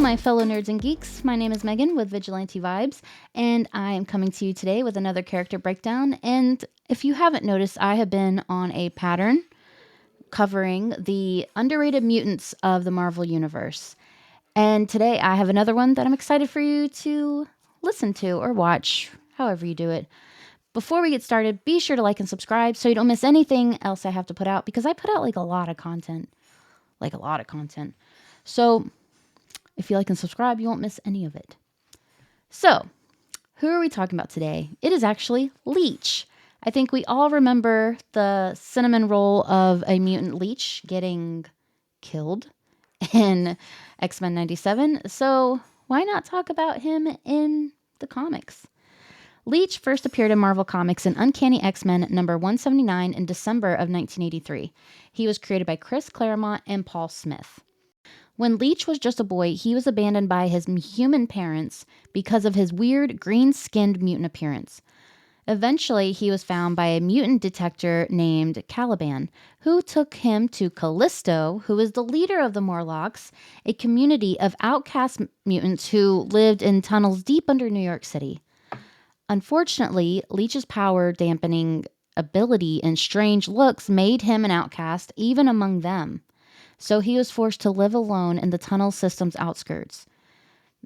my fellow nerds and geeks. My name is Megan with Vigilante Vibes, and I am coming to you today with another character breakdown. And if you haven't noticed, I have been on a pattern covering the underrated mutants of the Marvel Universe. And today I have another one that I'm excited for you to listen to or watch, however you do it. Before we get started, be sure to like and subscribe so you don't miss anything else I have to put out, because I put out a lot of content. So if you like and subscribe, you won't miss any of it. So, who are we talking about today? It is actually Leech. I think we all remember the cinnamon roll of a mutant Leech getting killed in X-Men 97. So, why not talk about him in the comics? Leech first appeared in Marvel Comics in Uncanny X-Men number 179 in December of 1983. He was created by Chris Claremont and Paul Smith. When Leech was just a boy, he was abandoned by his human parents because of his weird green-skinned mutant appearance. Eventually, he was found by a mutant detector named Caliban, who took him to Callisto, who is the leader of the Morlocks, a community of outcast mutants who lived in tunnels deep under New York City. Unfortunately, Leech's power-dampening ability and strange looks made him an outcast even among them. So he was forced to live alone in the tunnel system's outskirts.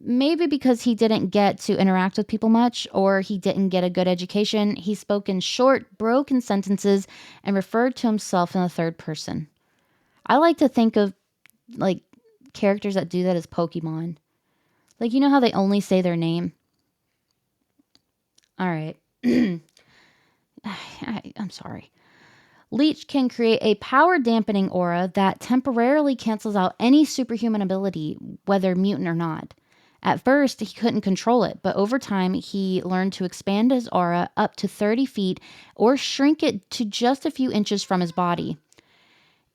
Maybe because he didn't get to interact with people much, or he didn't get a good education, he spoke in short, broken sentences and referred to himself in the third person. I like to think of characters that do that as Pokemon. You know how they only say their name? All right. I'm sorry. Leech can create a power-dampening aura that temporarily cancels out any superhuman ability, whether mutant or not. At first, he couldn't control it, but over time, he learned to expand his aura up to 30 feet or shrink it to just a few inches from his body.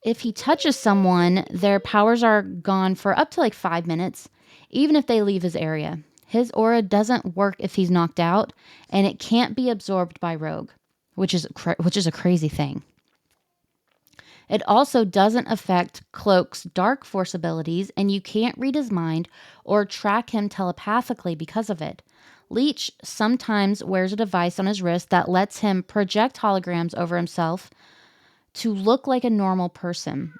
If he touches someone, their powers are gone for up to 5 minutes, even if they leave his area. His aura doesn't work if he's knocked out, and it can't be absorbed by Rogue, which is a crazy thing. It also doesn't affect Cloak's dark force abilities, and you can't read his mind or track him telepathically because of it. Leech sometimes wears a device on his wrist that lets him project holograms over himself to look like a normal person.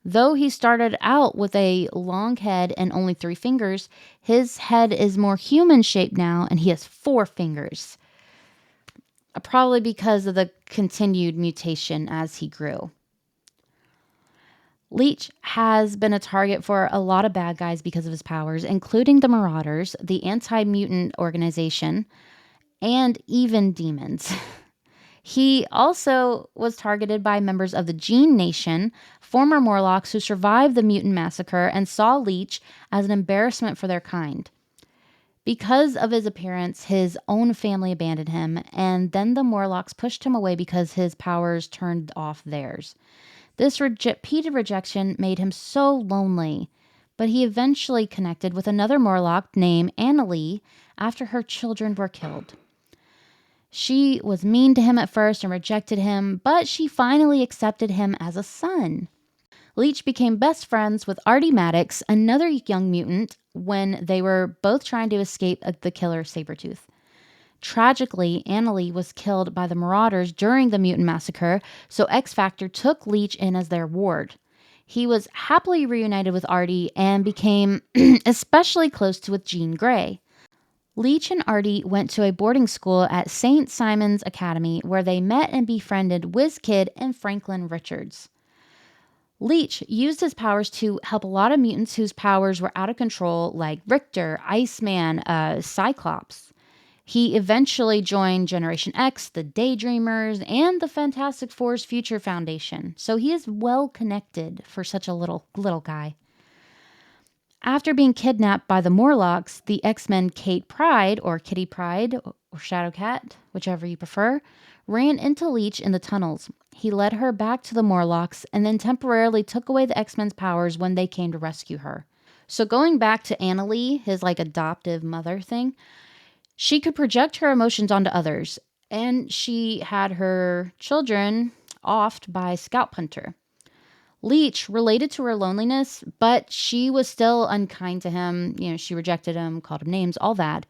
Though he started out with a long head and only 3 fingers, his head is more human-shaped now, and he has 4 fingers. Probably because of the continued mutation as he grew. Leech has been a target for a lot of bad guys because of his powers, including the Marauders, the anti-mutant organization, and even demons. He also was targeted by members of the Gene Nation, former Morlocks who survived the mutant massacre and saw Leech as an embarrassment for their kind. Because of his appearance, his own family abandoned him, and then the Morlocks pushed him away because his powers turned off theirs. This repeated rejection made him so lonely, but he eventually connected with another Morlock named Annalee after her children were killed. She was mean to him at first and rejected him, but she finally accepted him as a son. Leech became best friends with Artie Maddox, another young mutant, when they were both trying to escape the killer Sabretooth. Tragically, Annalee was killed by the Marauders during the mutant massacre, so X-Factor took Leech in as their ward. He was happily reunited with Artie and became especially close with Jean Grey. Leech and Artie went to a boarding school at St. Simon's Academy where they met and befriended WizKid and Franklin Richards. Leech used his powers to help a lot of mutants whose powers were out of control, like Richter, Iceman, Cyclops. He eventually joined Generation X, the Daydreamers, and the Fantastic Four's Future Foundation, so he is well connected for such a little guy. After being kidnapped by the Morlocks, the X-Men Kate Pryde, or Kitty Pryde, or Shadowcat, whichever you prefer, ran into Leech in the tunnels. He led her back to the Morlocks and then temporarily took away the X-Men's powers when they came to rescue her. So going back to Annalee, his adoptive mother thing, she could project her emotions onto others, and she had her children offed by Scout Punter. Leech related to her loneliness, but she was still unkind to him. She rejected him, called him names, all that.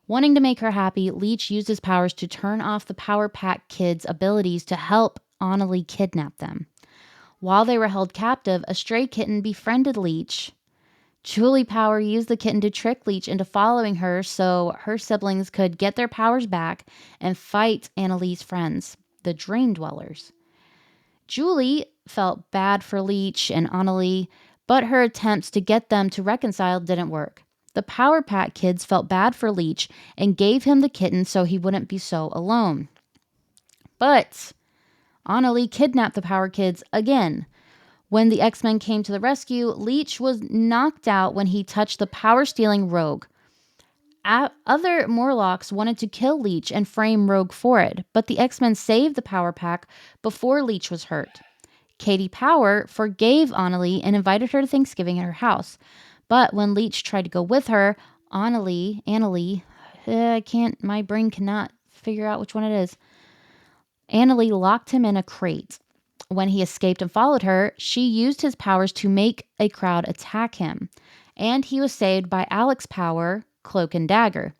Wanting to make her happy, Leech used his powers to turn off the Power Pack kids' abilities to help Annalie kidnap them. While they were held captive, a stray kitten befriended Leech. Julie Power used the kitten to trick Leech into following her so her siblings could get their powers back and fight Annalie's friends, the Drain Dwellers. Julie felt bad for Leech and Annalie, but her attempts to get them to reconcile didn't work. The Power Pack kids felt bad for Leech and gave him the kitten so he wouldn't be so alone. But Annalie kidnapped the Power Kids again. When the X-Men came to the rescue, Leech was knocked out when he touched the power-stealing Rogue. Other Morlocks wanted to kill Leech and frame Rogue for it, but the X-Men saved the Power Pack before Leech was hurt. Katie Power forgave Annalie and invited her to Thanksgiving at her house. But when Leech tried to go with her, Annalie, my brain cannot figure out which one it is. Annalie locked him in a crate. When he escaped and followed her, she used his powers to make a crowd attack him. And he was saved by Alex's power, Cloak and Dagger.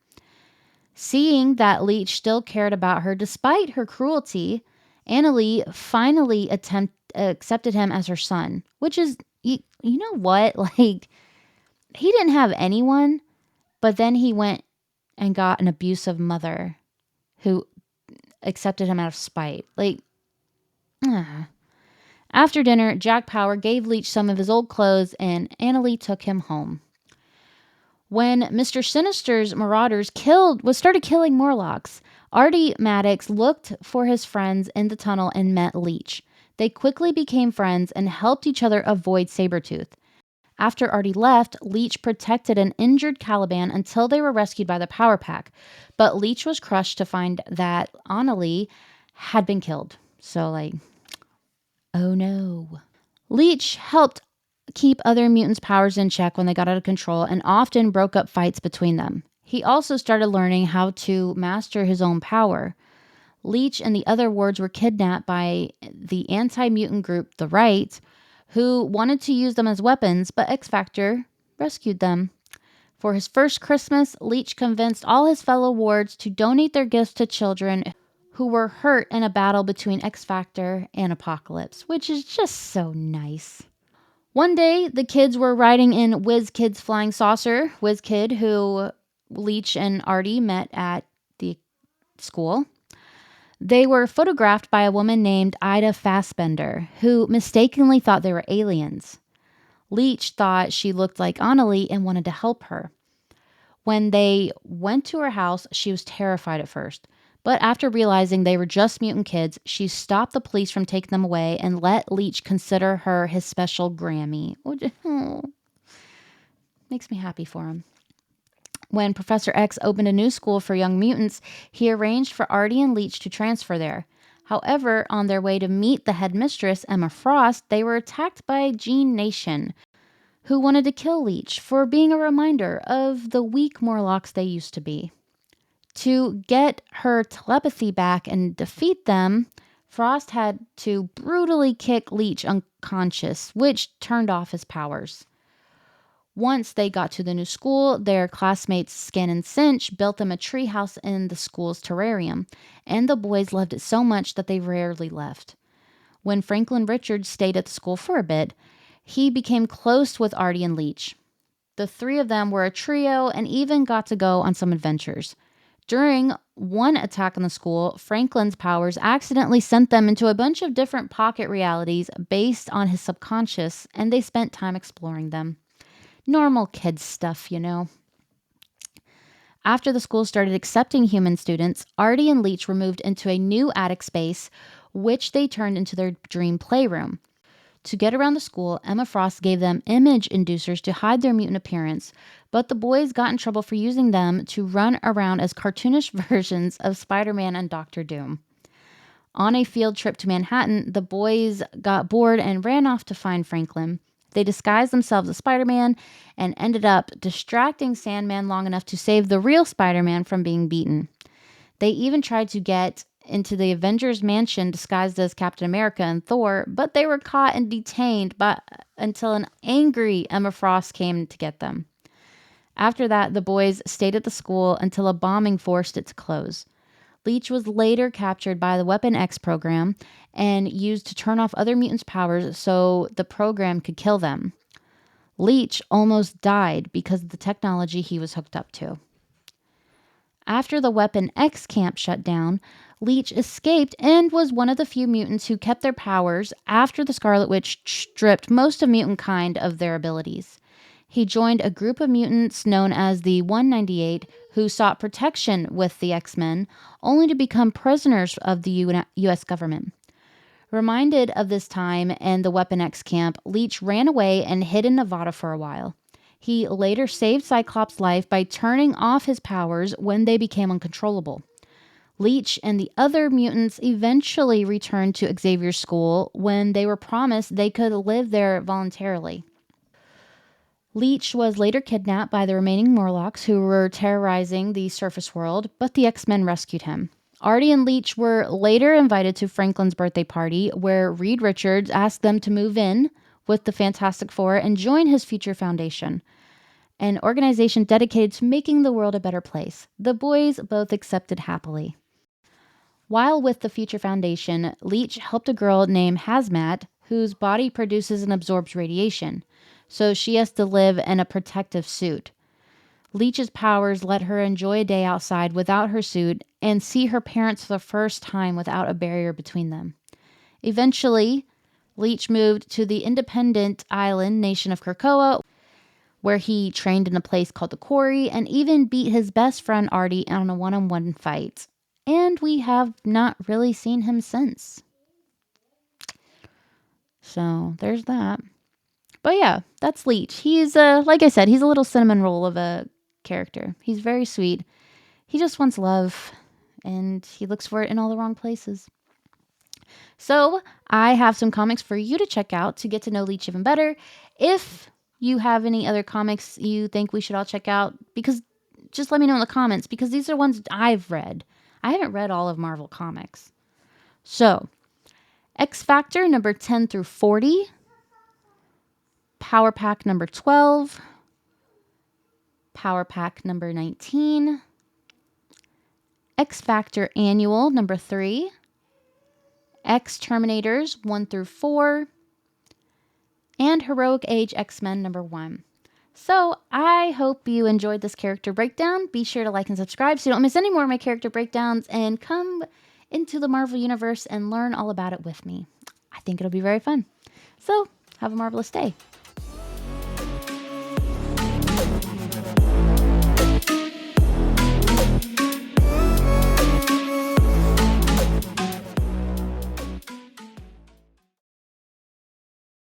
Seeing that Leech still cared about her despite her cruelty, Annalie finally accepted him as her son, which is, you know what? Like, he didn't have anyone, but then he went and got an abusive mother who accepted him out of spite. Like, After dinner, Jack Power gave Leech some of his old clothes and Annalie took him home. When Mr. Sinister's marauders started killing Morlocks, Artie Maddox looked for his friends in the tunnel and met Leech. They quickly became friends and helped each other avoid Sabretooth. After Artie left, Leech protected an injured Caliban until they were rescued by the Power Pack. But Leech was crushed to find that Annalie had been killed. So, oh no. Leech helped keep other mutants' powers in check when they got out of control and often broke up fights between them. He also started learning how to master his own power. Leech and the other wards were kidnapped by the anti-mutant group, the Right, who wanted to use them as weapons, but X-Factor rescued them. For his first Christmas, Leech convinced all his fellow wards to donate their gifts to children who were hurt in a battle between X-Factor and Apocalypse, which is just so nice. One day, the kids were riding in WizKid's flying saucer, WizKid, who Leech and Artie met at the school. They were photographed by a woman named Ida Fassbender, who mistakenly thought they were aliens. Leech thought she looked like Annalie and wanted to help her. When they went to her house, she was terrified at first. But after realizing they were just mutant kids, she stopped the police from taking them away and let Leech consider her his special Grammy. Oh, makes me happy for him. When Professor X opened a new school for young mutants, he arranged for Artie and Leech to transfer there. However, on their way to meet the headmistress, Emma Frost, they were attacked by Jean Nation, who wanted to kill Leech for being a reminder of the weak Morlocks they used to be. To get her telepathy back and defeat them, Frost had to brutally kick Leech unconscious, which turned off his powers. Once they got to the new school, their classmates Skin and Cinch built them a treehouse in the school's terrarium, and the boys loved it so much that they rarely left. When Franklin Richards stayed at the school for a bit, he became close with Artie and Leech. The three of them were a trio and even got to go on some adventures. During one attack on the school, Franklin's powers accidentally sent them into a bunch of different pocket realities based on his subconscious, and they spent time exploring them. Normal kids stuff, you know. After the school started accepting human students, Artie and Leech were moved into a new attic space, which they turned into their dream playroom. To get around the school, Emma Frost gave them image inducers to hide their mutant appearance, but the boys got in trouble for using them to run around as cartoonish versions of Spider-Man and Doctor Doom. On a field trip to Manhattan, the boys got bored and ran off to find Franklin. They disguised themselves as Spider-Man and ended up distracting Sandman long enough to save the real Spider-Man from being beaten. They even tried to get into the Avengers Mansion disguised as Captain America and Thor, but they were caught and detained until an angry Emma Frost came to get them. After that, the boys stayed at the school until a bombing forced it to close. Leech was later captured by the Weapon X program and used to turn off other mutants' powers so the program could kill them. Leech almost died because of the technology he was hooked up to. After the Weapon X camp shut down, Leech escaped and was one of the few mutants who kept their powers after the Scarlet Witch stripped most of mutant kind of their abilities. He joined a group of mutants known as the 198 who sought protection with the X-Men, only to become prisoners of the U.S. government. Reminded of this time and the Weapon X camp, Leech ran away and hid in Nevada for a while. He later saved Cyclops' life by turning off his powers when they became uncontrollable. Leech and the other mutants eventually returned to Xavier's school when they were promised they could live there voluntarily. Leech was later kidnapped by the remaining Morlocks who were terrorizing the surface world, but the X-Men rescued him. Artie and Leech were later invited to Franklin's birthday party, where Reed Richards asked them to move in with the Fantastic Four and join his future foundation, an organization dedicated to making the world a better place. The boys both accepted happily. While with the Future Foundation, Leech helped a girl named Hazmat, whose body produces and absorbs radiation, so she has to live in a protective suit. Leech's powers let her enjoy a day outside without her suit and see her parents for the first time without a barrier between them. Eventually, Leech moved to the independent island nation of Krakoa, where he trained in a place called the Quarry and even beat his best friend Artie on a one-on-one fight. And we have not really seen him since. So there's that. But yeah, that's Leech. He's, like I said, he's a little cinnamon roll of a character. He's very sweet. He just wants love, and he looks for it in all the wrong places. So I have some comics for you to check out to get to know Leech even better. If you have any other comics you think we should all check out, because just let me know in the comments, because these are ones I've read. I haven't read all of Marvel Comics. So, X Factor number 10 through 40, Power Pack number 12, Power Pack number 19, X Factor Annual number 3, X Terminators 1 through 4, and Heroic Age X-Men number 1. So I hope you enjoyed this character breakdown. Be sure to like and subscribe so you don't miss any more of my character breakdowns, and come into the Marvel Universe and learn all about it with me. I think it'll be very fun. So have a marvelous day.